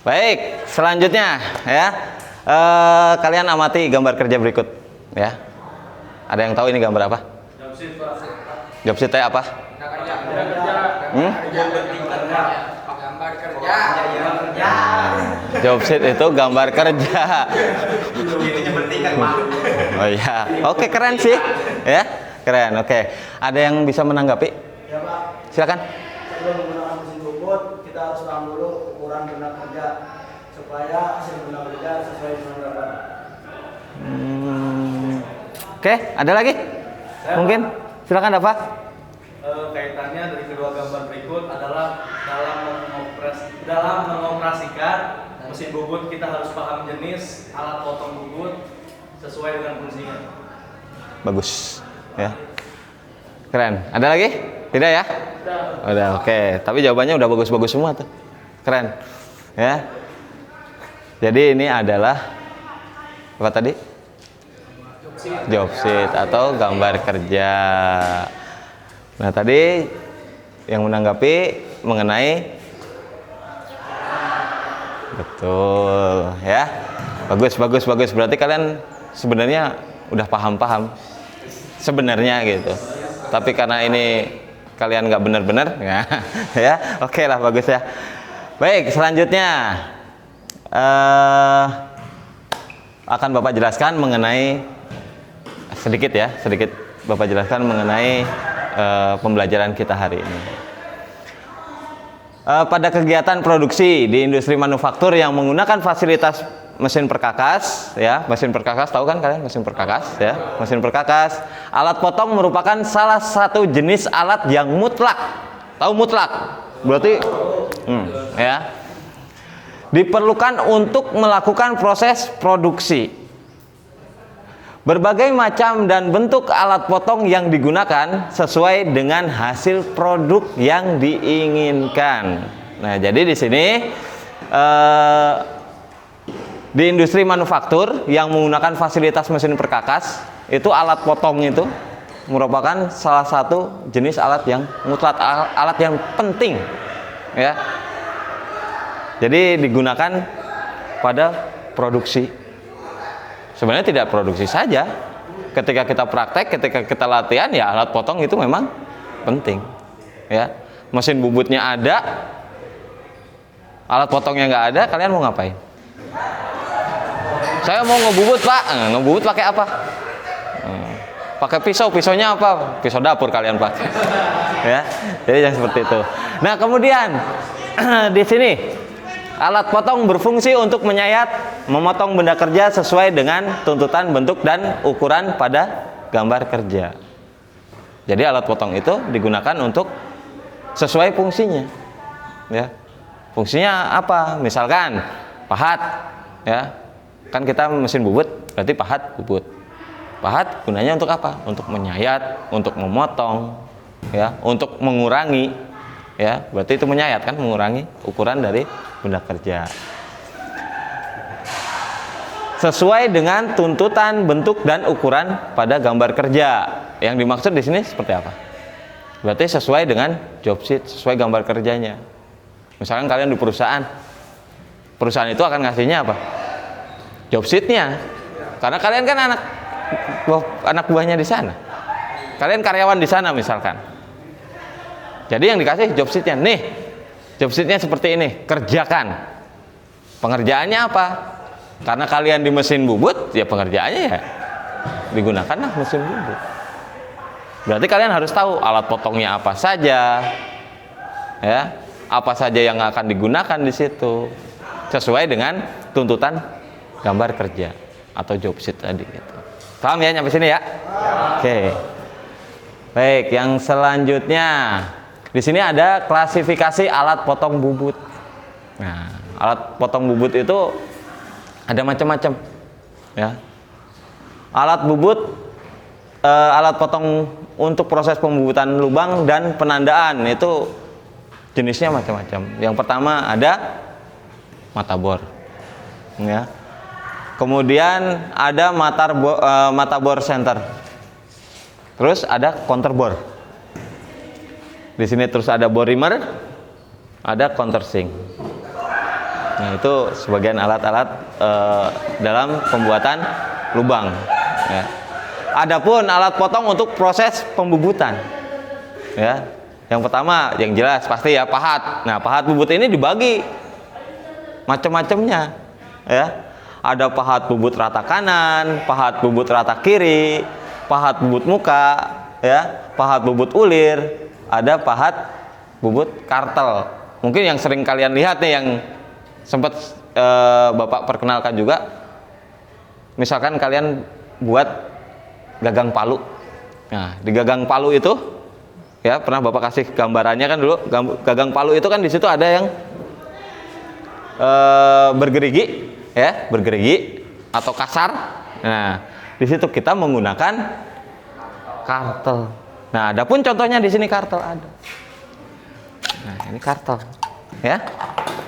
Baik, selanjutnya ya. Kalian amati gambar kerja berikut ya. Ada yang tahu ini gambar apa? Job sheet apa? Job sheet itu gambar kerja. Oh iya, oke, keren sih, ya, keren. Oke, ada yang bisa menanggapi? Ya Pak. Silakan. Sebelum menggunakan mesin bubut, kita harus paham dulu ukuran benang kerja supaya hasil benang kerja sesuai dengan gambar. Oke, ada lagi? Mungkin, silakan Dafa. Kaitannya dari kedua gambar berikut adalah dalam mengoperasikan mesin bubut kita harus paham jenis alat potong bubut sesuai dengan fungsinya. Bagus, ya. Keren. Ada lagi? Tidak ya? Udah, oke. Tapi jawabannya udah bagus-bagus semua tuh. Keren. Ya. Jadi ini adalah apa tadi? Job sheet atau gambar kerja. Nah, tadi yang menanggapi mengenai betul, ya. Bagus. Berarti kalian sebenarnya udah paham sebenarnya gitu. Tapi karena ini kalian nggak benar-benar, ya, oke lah, bagus ya. Baik, selanjutnya akan Bapak jelaskan mengenai sedikit Bapak jelaskan mengenai pembelajaran kita hari ini. Pada kegiatan produksi di industri manufaktur yang menggunakan fasilitas mesin perkakas, ya, mesin perkakas, tahu kan kalian mesin perkakas, ya, mesin perkakas, alat potong merupakan salah satu jenis alat yang mutlak. Tahu mutlak? Berarti, ya, diperlukan untuk melakukan proses produksi. Berbagai macam dan bentuk alat potong yang digunakan sesuai dengan hasil produk yang diinginkan. Nah, jadi di sini di industri manufaktur yang menggunakan fasilitas mesin perkakas, itu alat potong itu merupakan salah satu jenis alat yang mutlak, alat yang penting, ya. Jadi digunakan pada produksi. Sebenarnya tidak produksi saja. Ketika kita praktek, ketika kita latihan, ya alat potong itu memang penting, ya. Mesin bubutnya ada, alat potongnya nggak ada, kalian mau ngapain? Saya mau ngebubut Pak, ngebubut pakai apa? Pakai pisaunya apa? Pisau dapur kalian pakai, ya. Jadi yang seperti itu. Nah, kemudian di sini alat potong berfungsi untuk menyayat, memotong benda kerja sesuai dengan tuntutan bentuk dan ukuran pada gambar kerja. Jadi alat potong itu digunakan untuk sesuai fungsinya, ya. Fungsinya apa? Misalkan pahat, ya. Kan kita mesin bubut, berarti pahat bubut. Pahat gunanya untuk apa? Untuk menyayat, untuk memotong, ya, untuk mengurangi, ya. Berarti itu menyayat kan, mengurangi ukuran dari benda kerja. Sesuai dengan tuntutan bentuk dan ukuran pada gambar kerja. Yang dimaksud di sini seperti apa? Berarti sesuai dengan job sheet, sesuai gambar kerjanya. Misalkan kalian di perusahaan itu akan ngasihnya apa? Job sheet-nya. Karena kalian kan anak buahnya di sana. Kalian karyawan di sana misalkan. Jadi yang dikasih job sheet-nya, nih, job sheet-nya seperti ini, kerjakan. Pengerjaannya apa? Karena kalian di mesin bubut, ya pengerjaannya ya digunakanlah mesin bubut. Berarti kalian harus tahu alat potongnya apa saja, ya, apa saja yang akan digunakan di situ, sesuai dengan tuntutan gambar kerja atau job sheet tadi. Gitu. Paham ya nyampe sini ya? Oke. Baik, yang selanjutnya di sini ada klasifikasi alat potong bubut. Nah, alat potong bubut itu ada macam-macam, ya. Alat bubut, alat potong untuk proses pembubutan lubang dan penandaan itu jenisnya macam-macam. Yang pertama ada mata bor, ya. Kemudian ada mata bor center. Terus ada counter bor. Di sini terus ada bor reamer, ada countersink. Nah, itu sebagian alat-alat dalam pembuatan lubang. Ya. Adapun alat potong untuk proses pembubutan. Ya. Yang pertama, yang jelas pasti ya pahat. Nah, pahat bubut ini dibagi macam-macamnya. Ya. Ada pahat bubut rata kanan, pahat bubut rata kiri, pahat bubut muka, ya, pahat bubut ulir, ada pahat bubut kartel. Mungkin yang sering kalian lihat nih, yang sempat Bapak perkenalkan juga, misalkan kalian buat gagang palu. Nah, di gagang palu itu, ya pernah Bapak kasih gambarannya kan dulu, gagang palu itu kan di situ ada yang bergerigi, ya, bergerigi atau kasar. Nah, di situ kita menggunakan kartel. Nah, adapun contohnya di sini kartel ada. Nah, ini kartel, ya.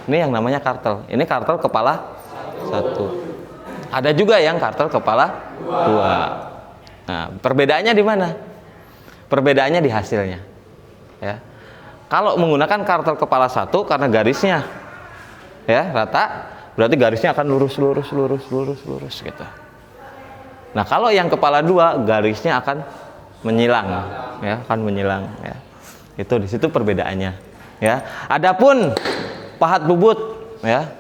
Ini yang namanya kartel. Ini kartel kepala 1. Ada juga yang kartel kepala 2. Nah, perbedaannya di mana? Perbedaannya di hasilnya. Ya. Kalau menggunakan kartel kepala 1 karena garisnya ya rata, berarti garisnya akan lurus gitu. Nah, kalau yang kepala 2 garisnya akan menyilang, ya, akan menyilang, ya. Itu di situ perbedaannya, ya. Adapun pahat bubut, ya.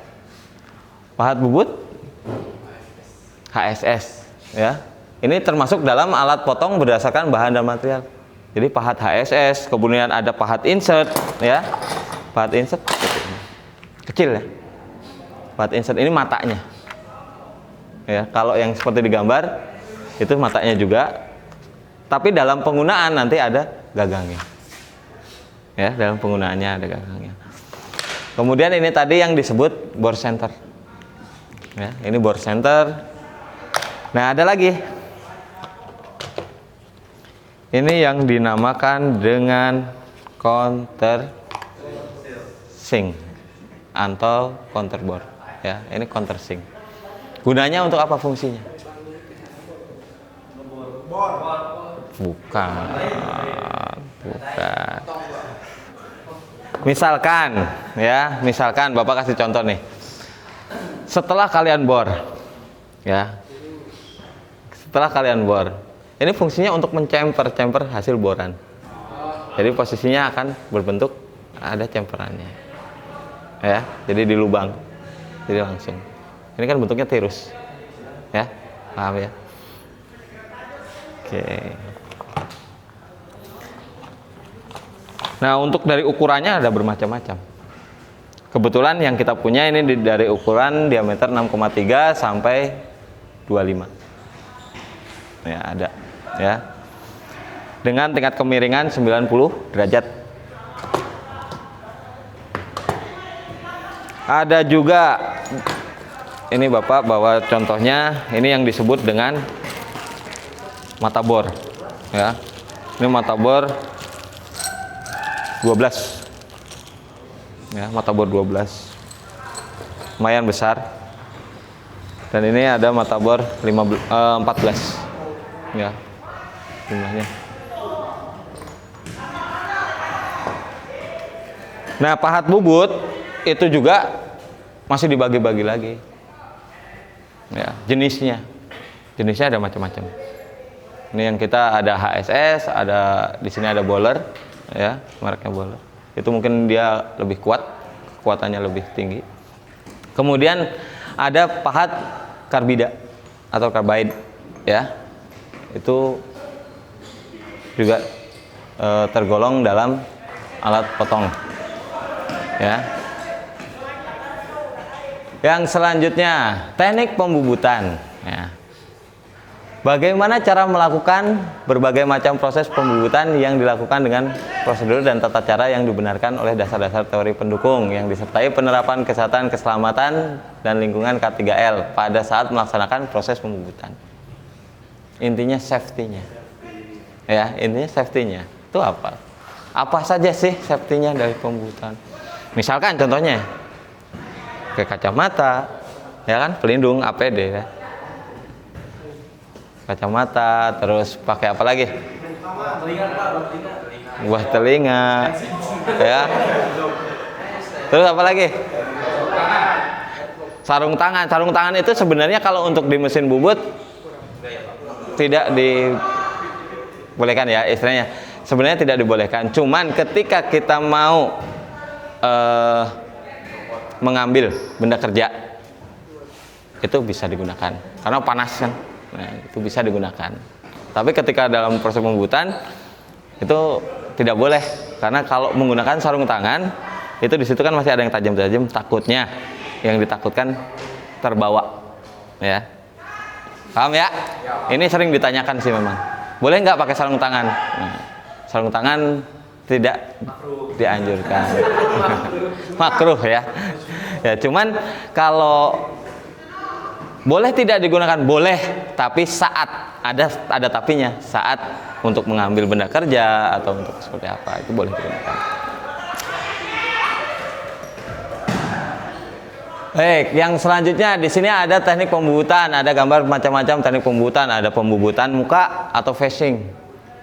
Pahat bubut HSS, ya. Ini termasuk dalam alat potong berdasarkan bahan dan material. Jadi pahat HSS, kemudian ada pahat insert, ya. Pahat insert kecil, ya. Pahat insert ini matanya. Ya, kalau yang seperti digambar itu matanya juga. Tapi dalam penggunaan nanti ada gagangnya. Ya, dalam penggunaannya ada gagangnya. Kemudian ini tadi yang disebut bore center. Ya, ini bore center. Nah, ada lagi. Ini yang dinamakan dengan countersink atau counterbore. Ya, ini countersink. Gunanya untuk apa fungsinya? Bukan. Misalkan Bapak kasih contoh nih. Setelah kalian bor, ya. Setelah kalian bor, ini fungsinya untuk mencemper hasil boran. Jadi posisinya akan berbentuk ada cemperannya. Ya, jadi di lubang. Jadi langsung. Ini kan bentuknya tirus. Ya, paham ya? Oke. Nah, untuk dari ukurannya ada bermacam-macam. Kebetulan yang kita punya ini dari ukuran diameter 6,3 sampai 25. Ya, ada. Ya. Dengan tingkat kemiringan 90 derajat. Ada juga, ini Bapak bawa contohnya, ini yang disebut dengan mata bor, ya. Ini mata bor 12, ya, mata bor 12, lumayan besar. Dan ini ada mata bor 14, ya, jumlahnya. Nah, pahat bubut itu juga masih dibagi-bagi lagi, ya, jenisnya ada macam-macam. Ini yang kita ada HSS, ada di sini ada Bowler, ya, mereknya Bowler. Itu mungkin dia lebih kuat, kekuatannya lebih tinggi. Kemudian ada pahat karbida atau carbide, ya. Itu juga tergolong dalam alat potong, ya. Yang selanjutnya teknik pembubutan, ya. Bagaimana cara melakukan berbagai macam proses pembubutan yang dilakukan dengan prosedur dan tata cara yang dibenarkan oleh dasar-dasar teori pendukung yang disertai penerapan kesehatan, keselamatan, dan lingkungan K3L pada saat melaksanakan proses pembubutan. Intinya safety-nya. Ya, intinya safety-nya. Itu apa? Apa saja sih safety-nya dari pembubutan? Misalkan contohnya pakai kacamata, ya kan, pelindung APD, ya. Kacamata, terus pakai apa lagi? Buah telinga, ya. Terus apa lagi? Sarung tangan itu sebenarnya kalau untuk di mesin bubut tidak dibolehkan ya istilahnya. Sebenarnya tidak dibolehkan. Cuman ketika kita mau mengambil benda kerja itu bisa digunakan karena panas kan. Nah, itu bisa digunakan. Tapi ketika dalam proses pembubutan itu tidak boleh karena kalau menggunakan sarung tangan itu di situ kan masih ada yang tajam-tajam, takutnya yang ditakutkan terbawa, ya. Paham ya? Ini sering ditanyakan sih memang. Boleh nggak pakai sarung tangan? Nah, sarung tangan tidak dianjurkan. Makruh ya. Ya, cuman kalau boleh tidak digunakan, boleh, tapi saat ada tapinya, saat untuk mengambil benda kerja atau untuk seperti apa itu boleh digunakan. Baik, yang selanjutnya di sini ada teknik pembubutan, ada gambar macam-macam teknik pembubutan, ada pembubutan muka atau facing,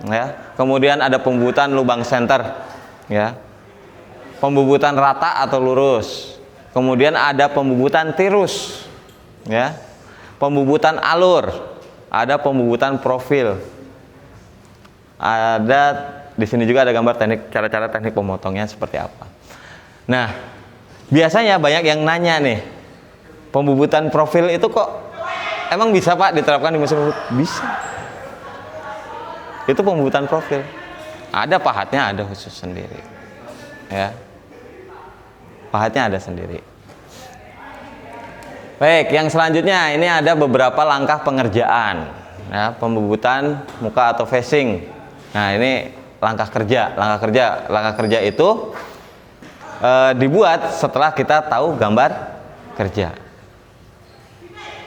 ya. Kemudian ada pembubutan lubang senter, ya. Pembubutan rata atau lurus. Kemudian ada pembubutan tirus, ya. Pembubutan alur, ada pembubutan profil. Ada di sini juga ada gambar teknik cara-cara teknik pemotongnya seperti apa. Nah, biasanya banyak yang nanya nih, pembubutan profil itu kok emang bisa Pak diterapkan di mesin bubut? Bisa. Itu pembubutan profil. Ada pahatnya, ada khusus sendiri. Ya. Pahatnya ada sendiri. Baik, yang selanjutnya ini ada beberapa langkah pengerjaan. Ya, pembubutan muka atau facing. Nah, ini langkah kerja. Langkah kerja itu dibuat setelah kita tahu gambar kerja.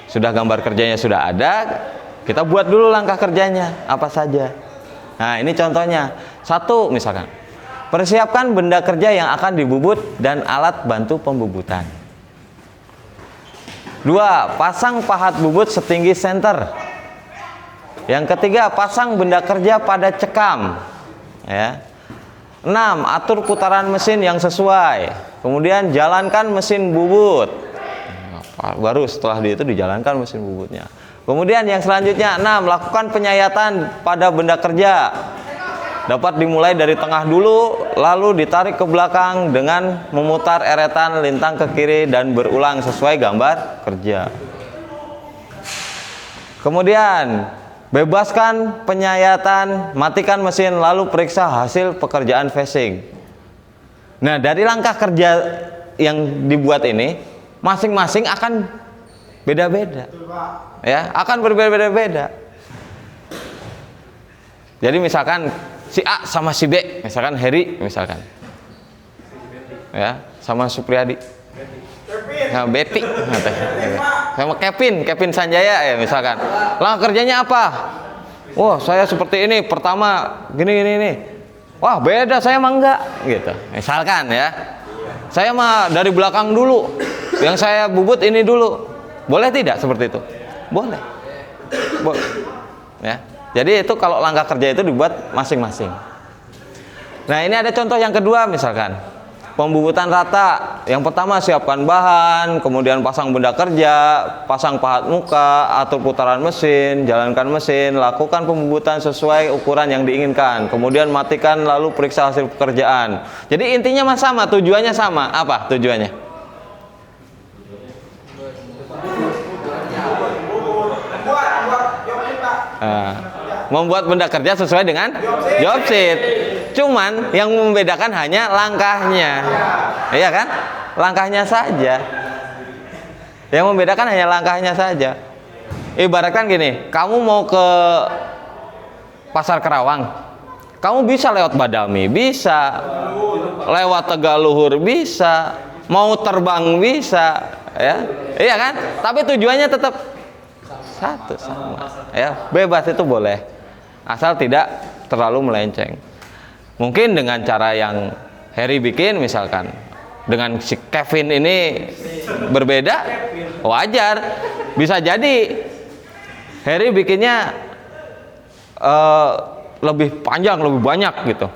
Sudah gambar kerjanya sudah ada, kita buat dulu langkah kerjanya apa saja. Nah, ini contohnya. 1 misalkan, persiapkan benda kerja yang akan dibubut dan alat bantu pembubutan. 2, pasang pahat bubut setinggi senter. Yang ketiga, pasang benda kerja pada cekam. Ya. 6. Atur putaran mesin yang sesuai. Kemudian jalankan mesin bubut. Baru setelah itu dijalankan mesin bubutnya. Kemudian yang selanjutnya 6. Lakukan penyayatan pada benda kerja. Dapat dimulai dari tengah dulu, lalu ditarik ke belakang dengan memutar eretan lintang ke kiri dan berulang sesuai gambar kerja. Kemudian bebaskan penyayatan, matikan mesin, lalu periksa hasil pekerjaan facing. Nah, dari langkah kerja yang dibuat ini, masing-masing akan beda-beda. Ya, akan berbeda-beda. Jadi misalkan si A sama si B, misalkan Heri, misalkan. Ya, sama Supriyadi. Nah, Betty, sama Kevin Sanjaya ya misalkan. Langkah kerjanya apa? Wah, saya seperti ini. Pertama gini. Wah, beda, saya mah enggak gitu. Misalkan ya. Saya mah dari belakang dulu. Yang saya bubut ini dulu. Boleh tidak seperti itu? Boleh. Boleh. Ya. Jadi itu kalau langkah kerja itu dibuat masing-masing. Nah, ini ada contoh yang kedua misalkan. Pembubutan rata. Yang pertama siapkan bahan, kemudian pasang benda kerja, pasang pahat muka, atur putaran mesin, jalankan mesin, lakukan pembubutan sesuai ukuran yang diinginkan. Kemudian matikan lalu periksa hasil pekerjaan. Jadi intinya mah sama, tujuannya sama. Apa tujuannya? Membuat benda kerja sesuai dengan job sheet. Cuman yang membedakan hanya langkahnya. Iya kan? Langkahnya saja. Yang membedakan hanya langkahnya saja. Ibaratkan gini, kamu mau ke Pasar Kerawang. Kamu bisa lewat Badami, bisa. Lewat Tegaluhur bisa. Mau terbang bisa, ya. Iya kan? Tapi tujuannya tetap satu sama. Ya, bebas itu boleh. Asal tidak terlalu melenceng. Mungkin dengan cara yang Harry bikin misalkan, dengan si Kevin ini berbeda, wajar. Bisa jadi Harry bikinnya lebih panjang, lebih banyak gitu.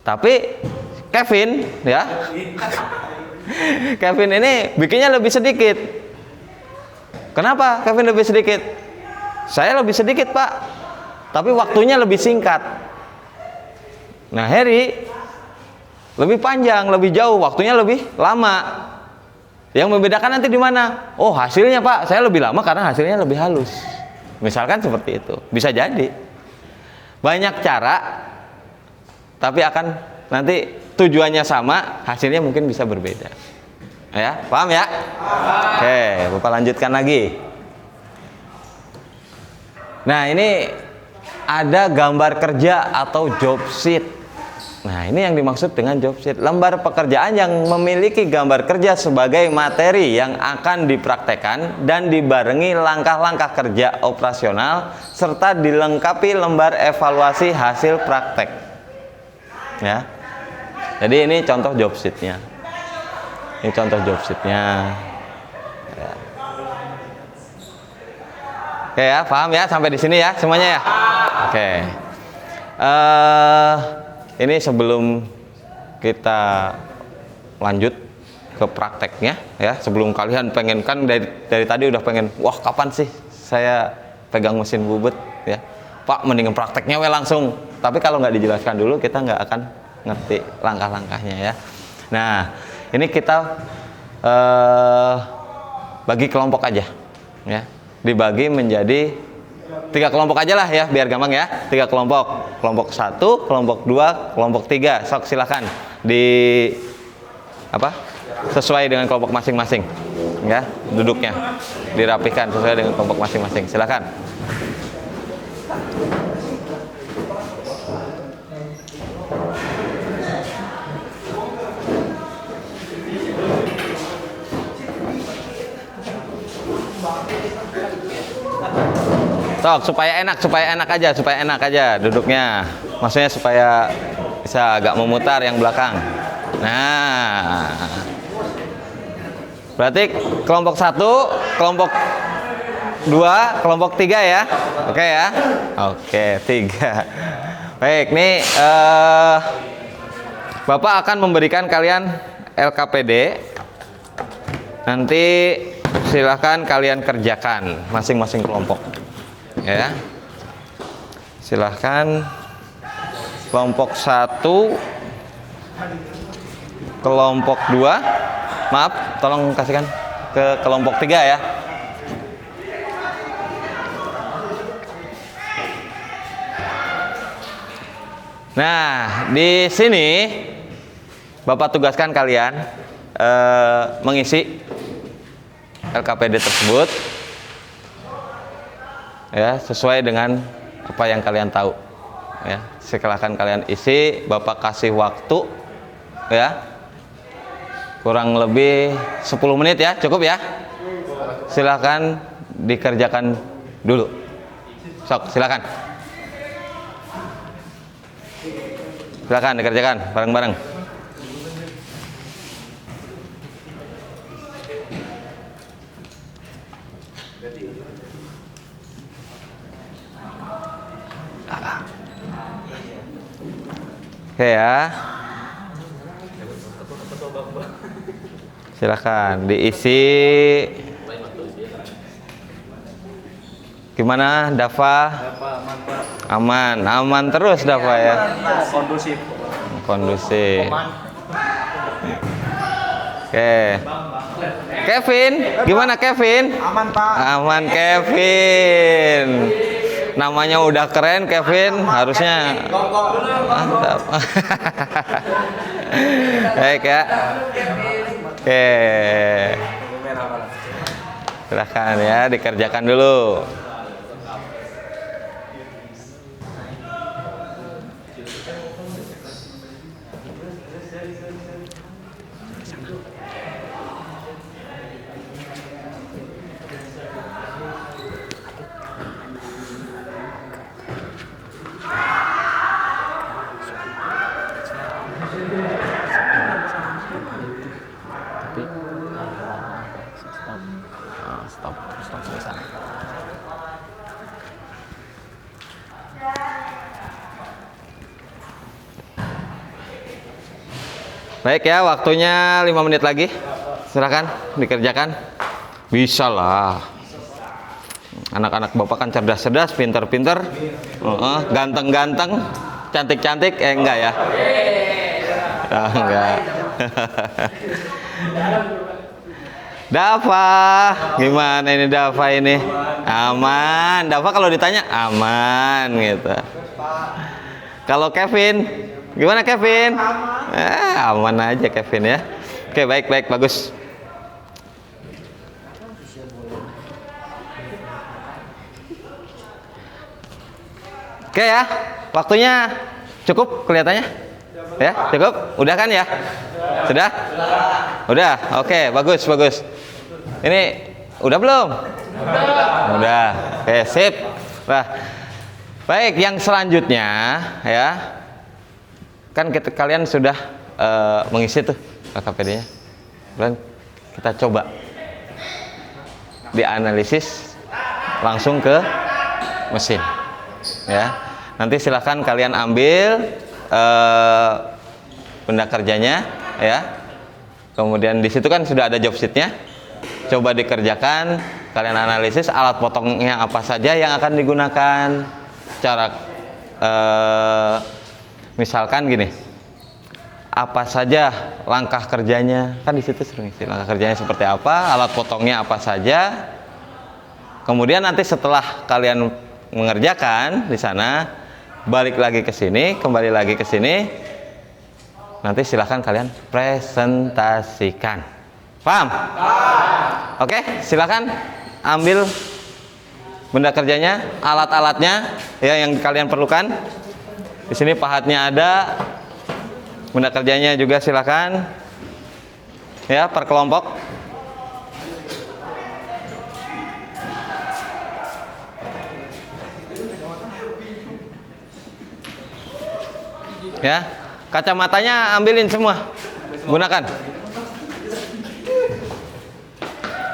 Tapi Kevin ya Kevin ini bikinnya lebih sedikit. Kenapa Kevin lebih sedikit? Saya lebih sedikit, Pak, tapi waktunya lebih singkat. Nah, Harry lebih panjang, lebih jauh, waktunya lebih lama. Yang membedakan nanti di mana? Oh, hasilnya, Pak, saya lebih lama karena hasilnya lebih halus. Misalkan seperti itu. Bisa jadi. Banyak cara, tapi akan nanti tujuannya sama, hasilnya mungkin bisa berbeda. Ya, paham ya? Oke, Bapak lanjutkan lagi. Nah, ini ada gambar kerja atau job sheet. Nah, ini yang dimaksud dengan job sheet. Lembar pekerjaan yang memiliki gambar kerja sebagai materi yang akan dipraktekkan dan dibarengi langkah-langkah kerja operasional serta dilengkapi lembar evaluasi hasil praktek. Ya. Jadi ini contoh job sheet-nya. Ini contoh job sheet-nya. Ya. Oke ya, paham ya sampai di sini ya semuanya ya. Oke. Ini sebelum kita lanjut ke prakteknya ya, sebelum kalian pengen kan dari tadi udah pengen, wah kapan sih saya pegang mesin bubut ya, Pak mendingan prakteknya langsung. Tapi kalau nggak dijelaskan dulu kita nggak akan ngerti langkah-langkahnya ya. Nah, ini kita bagi kelompok aja ya, dibagi menjadi 3 kelompok aja lah ya, biar gampang ya. 3 kelompok. Kelompok 1, kelompok 2, kelompok 3. Sok silakan di sesuai dengan kelompok masing-masing. Ya, duduknya dirapikan sesuai dengan kelompok masing-masing. Silakan. Sok, supaya enak aja duduknya. Maksudnya supaya bisa agak memutar yang belakang. Nah, berarti kelompok 1, kelompok 2, kelompok 3 ya. Oke ya. Oke, 3. Baik, nih Bapak akan memberikan kalian LKPD. Nanti silahkan kalian kerjakan masing-masing kelompok. Ya, silahkan kelompok 1, kelompok 2, maaf, tolong kasihkan ke kelompok 3 ya. Nah, di sini Bapak tugaskan kalian mengisi LKPD tersebut. Ya, sesuai dengan apa yang kalian tahu ya. Silakan kalian isi, Bapak kasih waktu ya kurang lebih 10 menit ya, cukup ya. Silakan dikerjakan dulu. Sok, silakan dikerjakan bareng-bareng. Oke ya, silakan diisi. Gimana Dava? Aman terus Dava ya. Kondusif. Oke. Kevin, gimana Kevin? Aman, Pak. Aman Kevin. Namanya udah keren Kevin, harusnya mantap. Baik ya. Oke. Silakan ya dikerjakan dulu. Stop di sana. Baik ya, waktunya 5 menit lagi. Silakan dikerjakan. Bisa lah. Anak-anak Bapak kan cerdas-cerdas, pinter-pinter, ganteng-ganteng, cantik-cantik. Enggak ya? Enggak. Dava, gimana ini Dava ini? Aman. Dava kalau ditanya aman gitu. Kalau Kevin, gimana Kevin? Aman aja Kevin ya. Oke, baik, bagus. Oke ya, waktunya cukup kelihatannya? Ya, cukup? Udah kan ya? Sudah? Udah. Oke, bagus. Ini udah belum? Udah. Oke, sip. Nah, baik, yang selanjutnya ya. Kan kalian sudah mengisi tuh KKPD-nya. Dan kita coba dianalisis langsung ke mesin. Ya. Nanti silahkan kalian ambil benda kerjanya ya. Kemudian di situ kan sudah ada job sheet-nya. Coba dikerjakan, kalian analisis alat potongnya apa saja yang akan digunakan. Cara misalkan gini. Apa saja langkah kerjanya? Kan di situ sering isi langkah kerjanya seperti apa, alat potongnya apa saja. Kemudian nanti setelah kalian mengerjakan di sana, balik lagi ke sini, kembali lagi ke sini. Nanti silahkan kalian presentasikan. Paham? Oke, silahkan ambil benda kerjanya, alat-alatnya ya yang kalian perlukan. Di sini pahatnya ada, benda kerjanya juga silahkan. Ya, per kelompok. Ya, kacamatanya ambilin semua, gunakan.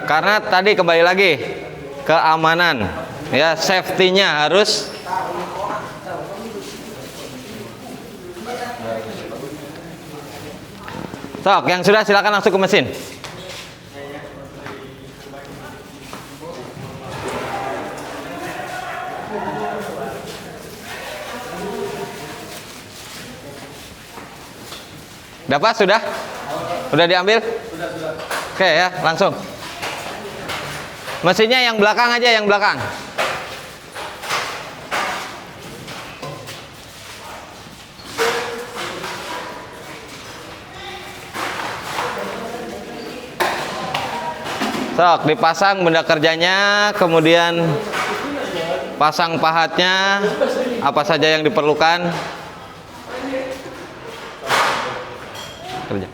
Karena tadi kembali lagi keamanan, ya safety-nya harus. Sok, yang sudah silakan langsung ke mesin. Dapat sudah? Sudah diambil? Sudah. Oke ya, langsung. Mesinnya yang belakang aja, yang belakang. Sok, dipasang benda kerjanya, kemudian pasang pahatnya, apa saja yang diperlukan. Kerja.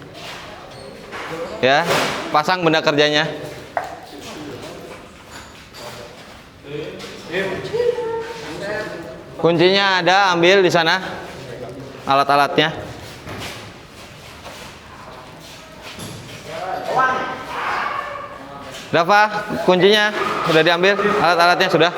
Ya, pasang benda kerjanya. Kuncinya ada, ambil di sana. Alat-alatnya. Dava, kuncinya sudah diambil, alat-alatnya sudah.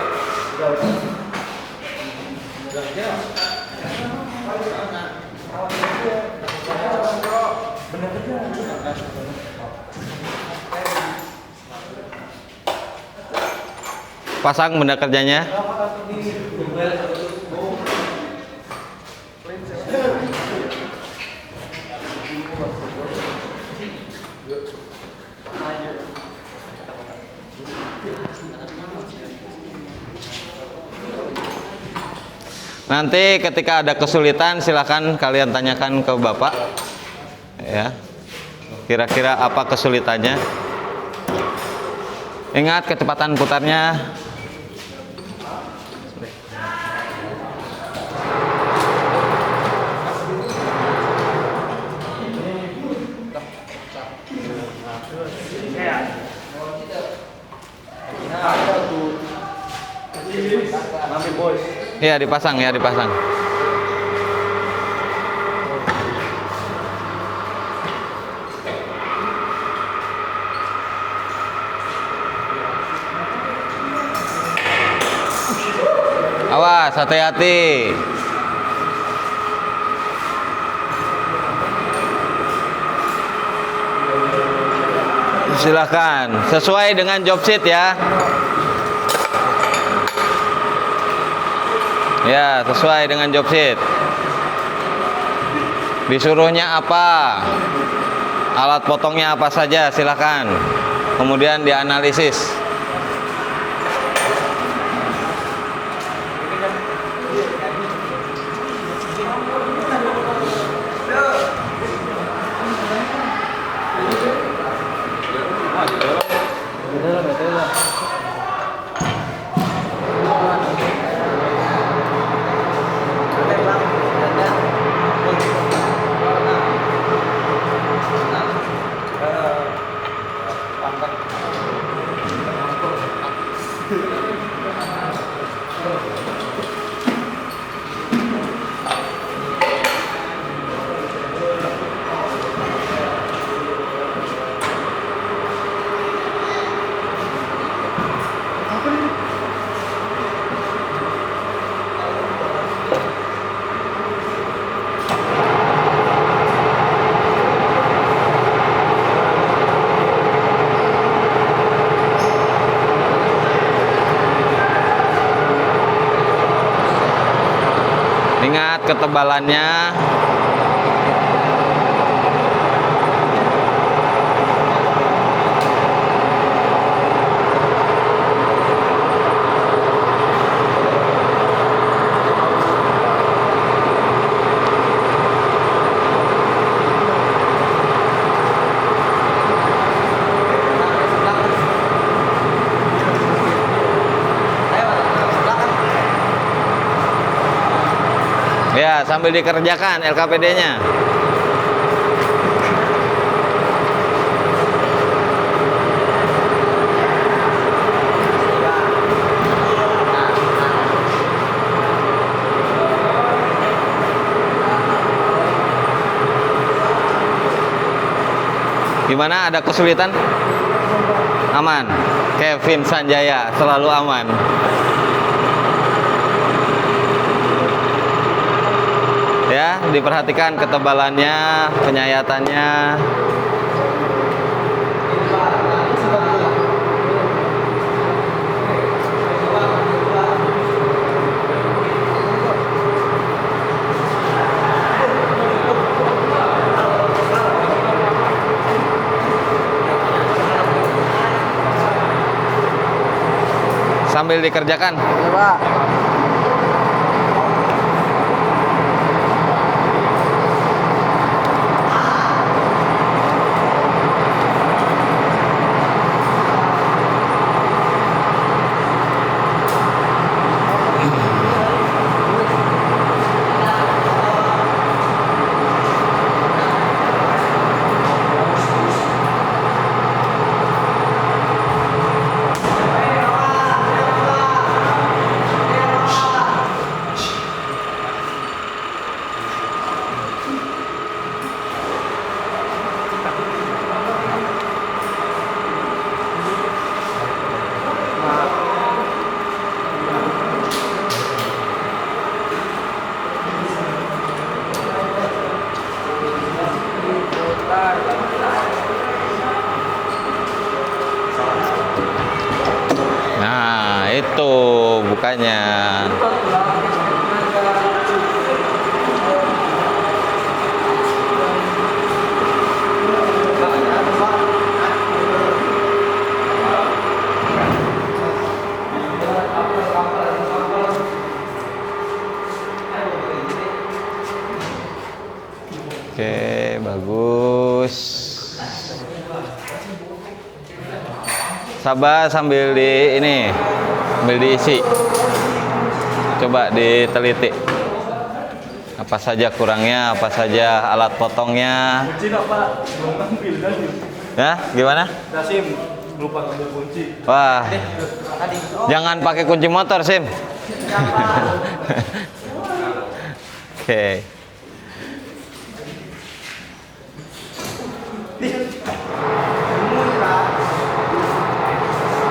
Pasang benda kerjanya. Nanti ketika ada kesulitan silahkan kalian tanyakan ke Bapak ya, kira-kira apa kesulitannya. Ingat kecepatan putarnya. Ya dipasang, ya dipasang. Awas, hati-hati. Silakan sesuai dengan job sheet ya. Ya, sesuai dengan job sheet. Disuruhnya apa? Alat potongnya apa saja, silakan. Kemudian dianalisis. Ingat ketebalannya. Ya, sambil dikerjakan LKPD-nya. Gimana? Ada kesulitan? Aman. Kevin Sanjaya selalu aman. Ya, diperhatikan ketebalannya, penyayatannya. Sambil dikerjakan. Coba. Nah, itu bukanya. Oke, bagus. Sabar sambil sambil diisi. Coba diteliti. Apa saja kurangnya, apa saja alat potongnya. Kunci apa? Belum ambil tadi. Ya, gimana? Dasim lupa ngambil kunci. Wah. Jangan pakai kunci motor, Sim. Oke.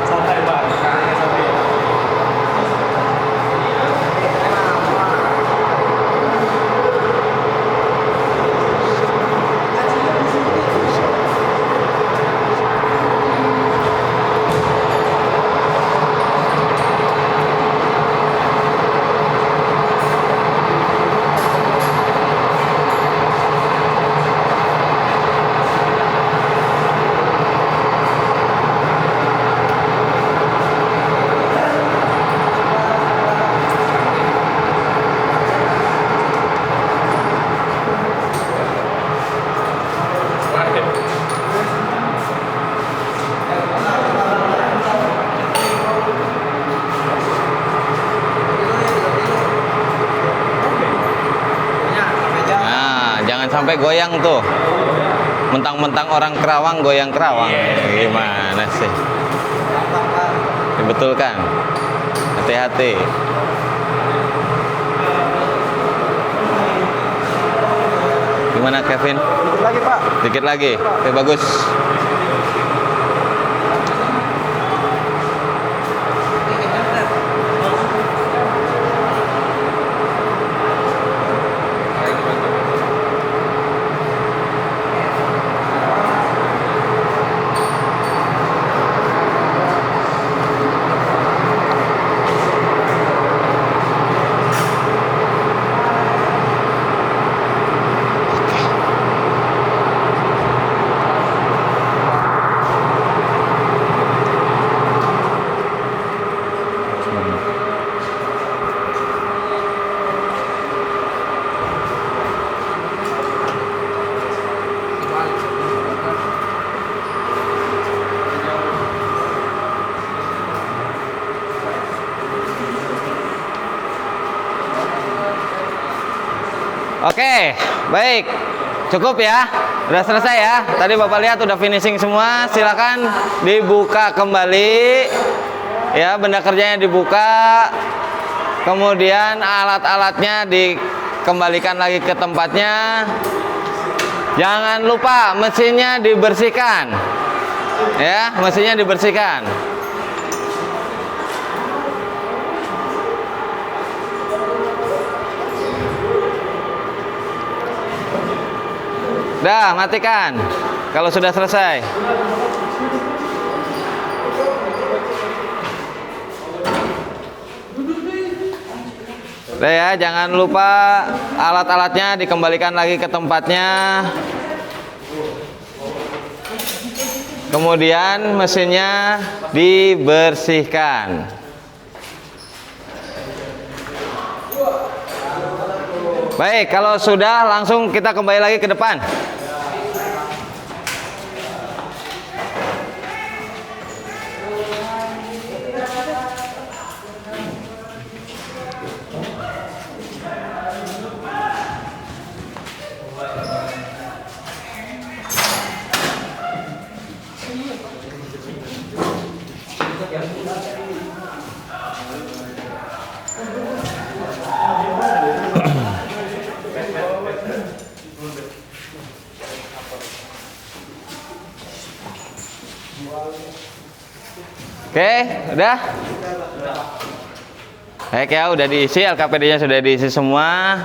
Santai, Bang. Santai. sampai goyang tuh. Mentang-mentang orang Kerawang goyang Kerawang. Gimana sih? Dibetulkan. Hati-hati. Gimana Kevin? Dikit lagi Pak. Dikit lagi. Oke, bagus. Oke, baik. Cukup ya. Udah selesai ya. Tadi Bapak lihat udah finishing semua. Silakan dibuka kembali. Ya, benda kerjanya dibuka. Kemudian alat-alatnya dikembalikan lagi ke tempatnya. Jangan lupa mesinnya dibersihkan. Ya, mesinnya dibersihkan. Dah, matikan kalau sudah selesai. Udah ya, jangan lupa alat-alatnya dikembalikan lagi ke tempatnya. Kemudian mesinnya dibersihkan. Baik, kalau sudah langsung kita kembali lagi ke depan. Oke, udah? Baik ya, udah diisi, LKPD-nya sudah diisi semua.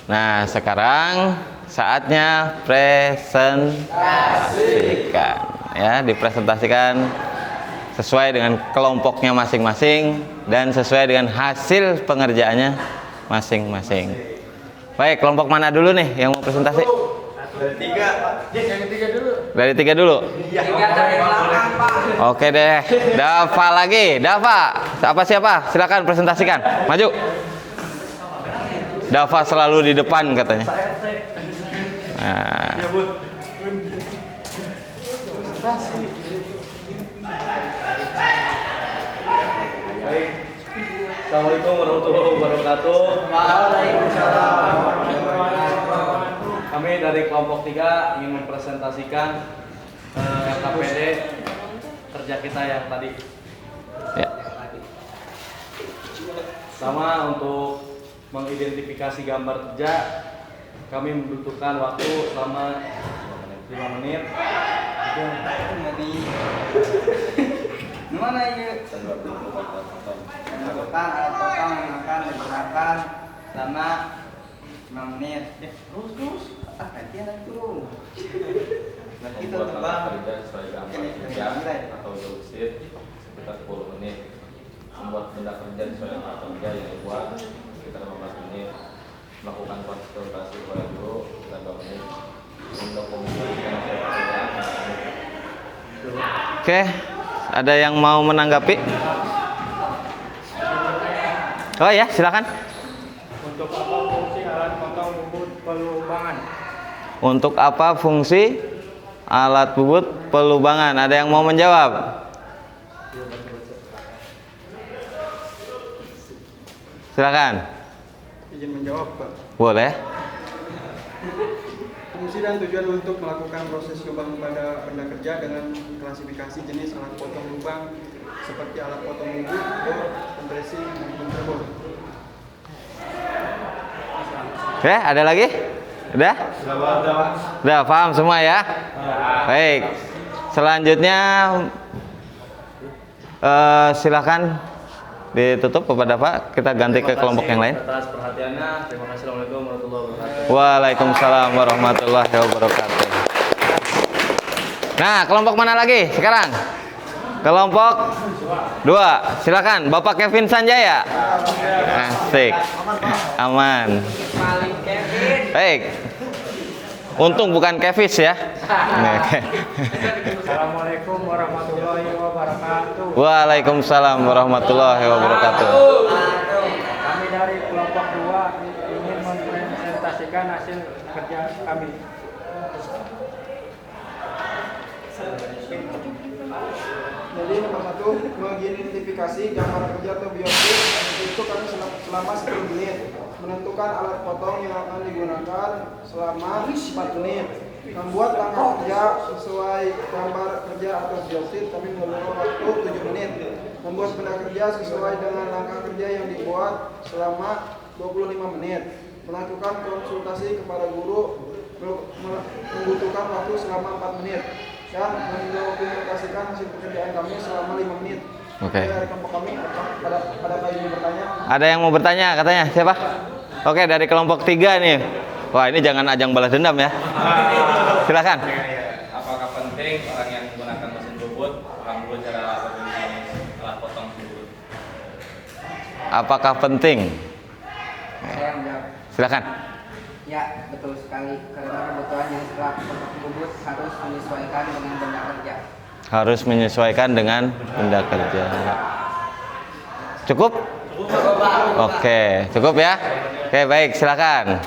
Nah, sekarang saatnya presentasikan. Ya, dipresentasikan sesuai dengan kelompoknya masing-masing dan sesuai dengan hasil pengerjaannya masing-masing. Baik, kelompok mana dulu nih yang mau presentasi? Dari tiga. Yang ketiga dulu. Dari tiga dulu? Tiga dari belakang Pak. Oke deh, Dava lagi. Dava, siapa? Silakan presentasikan. Maju. Dava selalu di depan katanya. Nah. Assalamualaikum warahmatullahi wabarakatuh. Waalaikumsalam. Kami dari kelompok 3 ingin mempresentasikan LKPD kerja kita yang tadi. Ya. Sama untuk mengidentifikasi gambar kerja, kami membutuhkan waktu selama 5 menit. Mana ini? Menentukan alat potong yang akan digunakan selama 5 menit. Terus. Gantian itu. Kita Membuat terbang. alat kerja sesuai gambar kerja atau job sheet sekitar 10 menit. Membuat benda kerja sesuai alat kerja yang dibuat sekitar 15 menit. Melakukan konsultasi kepada guru sekitar 2 menit. Mendokumentasikan hasil pekerjaan 5 menit. Oke, ada yang mau menanggapi? Oh ya, silakan. Untuk apa fungsi alat potong bubut pelubangan? Untuk apa fungsi alat bubut pelubangan? Ada yang mau menjawab? Silakan. Izin menjawab Pak. Boleh. Fungsi dan tujuan untuk melakukan proses lubang pada benda kerja dengan klasifikasi jenis alat potong lubang seperti alat potong bubut, bor, kompresi, maupun turbon. Oke, ada lagi? Udah? Udah paham semua ya? Baik. Selanjutnya silakan ditutup kepada Pak. Kita ganti ke kelompok yang lain. Atas perhatiannya, terima kasih. Assalamualaikum warahmatullahi wabarakatuh. Waalaikumsalam warahmatullahi wabarakatuh. Nah, kelompok mana lagi sekarang? Kelompok 2. Silakan Bapak Kevin Sanjaya. Asik. Aman. Baik. Untung bukan Kevis ya. Assalamualaikum warahmatullahi wabarakatuh. Waalaikumsalam warahmatullahi wabarakatuh. Kami dari kelompok 2 ingin mempresentasikan hasil kerja kami. Jadi nomor 1, mengidentifikasi gambar kerja atau biopsi. Itu kami selama 10 menit. Menentukan alat potong yang akan digunakan selama 4 menit. Membuat langkah kerja sesuai gambar kerja atau biopsi kami membutuhkan waktu 7 menit. Membuat benda kerja sesuai dengan langkah kerja yang dibuat selama 25 menit. Melakukan konsultasi kepada guru membutuhkan waktu selama 4 menit. Dan mendokumentasikan hasil pekerjaan kami selama 5 menit. Oke. Dari kelompok kami, pada kali ini bertanya. Ada yang mau bertanya katanya? Siapa? Oke, dari kelompok 3 nih. Wah, ini jangan ajang balas dendam ya. Silakan. Apakah penting orang yang menggunakan mesin bubut paham dulu cara organisasi alat potong bubut? Apakah penting? Saya menjawab. Silakan. Ya, betul sekali. Karena kebutuhan yang setelah bubut harus menyesuaikan dengan benda kerja. Harus menyesuaikan dengan benda kerja. Cukup? Oke, cukup ya. Oke, baik, silakan.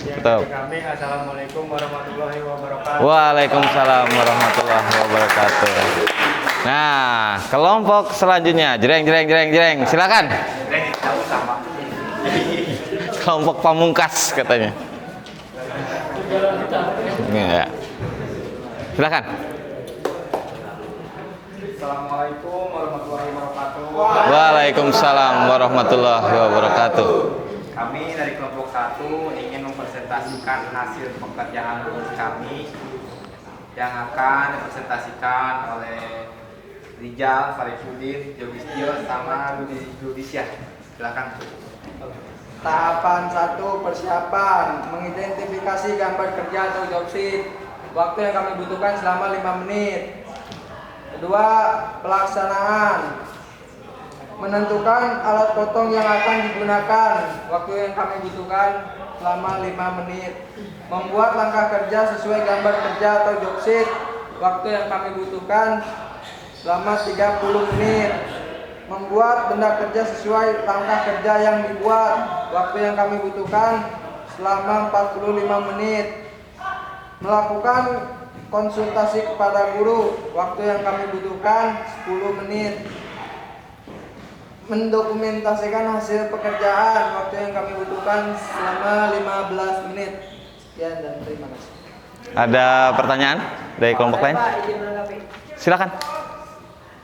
Tutup. Kami assalamualaikum warahmatullahi wabarakatuh. Waalaikumsalam warahmatullahi wabarakatuh. Nah, kelompok selanjutnya, jreng. Silakan. Kelompok pamungkas katanya. Ya. Silakan. Assalamualaikum warahmatullahi wabarakatuh. Waalaikumsalam warahmatullahi wabarakatuh. Kami dari kelompok 1 ingin mempresentasikan hasil pekerjaan lulus kami yang akan dipresentasikan oleh Rijal, Farifudin, Jogistio, sama Rudisya. Silakan. Tahapan 1, persiapan. Mengidentifikasi gambar kerja atau job sheet. Waktu yang kami butuhkan selama 5 menit. Kedua, pelaksanaan. Menentukan alat potong yang akan digunakan. Waktu yang kami butuhkan selama 5 menit. Membuat langkah kerja sesuai gambar kerja atau job sheet. Waktu yang kami butuhkan selama 30 menit. Membuat benda kerja sesuai langkah kerja yang dibuat. Waktu yang kami butuhkan selama 45 menit. Melakukan konsultasi kepada guru. Waktu yang kami butuhkan 10 menit. Mendokumentasikan hasil pekerjaan. Waktu yang kami butuhkan selama 15 menit. Sekian dan terima kasih. Ada pertanyaan dari kelompok lain? Pak, izin menanggapi. Silakan.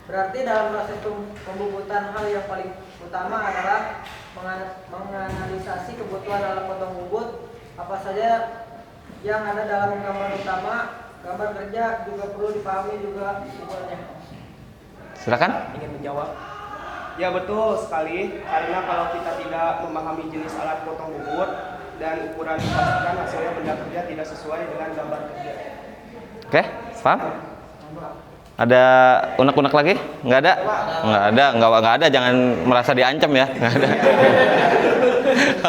Berarti dalam proses pembubutan hal yang paling utama adalah menganalisasi kebutuhan alat potong bubut apa saja yang ada dalam gambar utama. Gambar kerja juga perlu dipahami juga ukurannya. Silakan. Ingin menjawab? Ya betul sekali, karena kalau kita tidak memahami jenis alat potong bubut dan ukuran dipastikan hasilnya benda kerja tidak sesuai dengan gambar kerja. Oke, paham? Ada unek-unek lagi? Nggak ada? Nggak ada. Jangan merasa diancam ya. Nggak ada.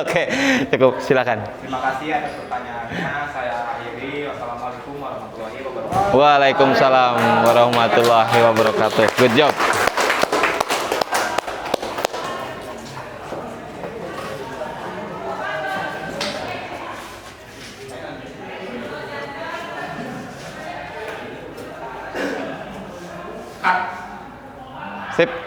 Oke, cukup. Silakan. Terima kasih atas pertanyaannya. Saya akhiri. Wassalamualaikum warahmatullahi wabarakatuh. Waalaikumsalam warahmatullahi wabarakatuh. Good job. Sip.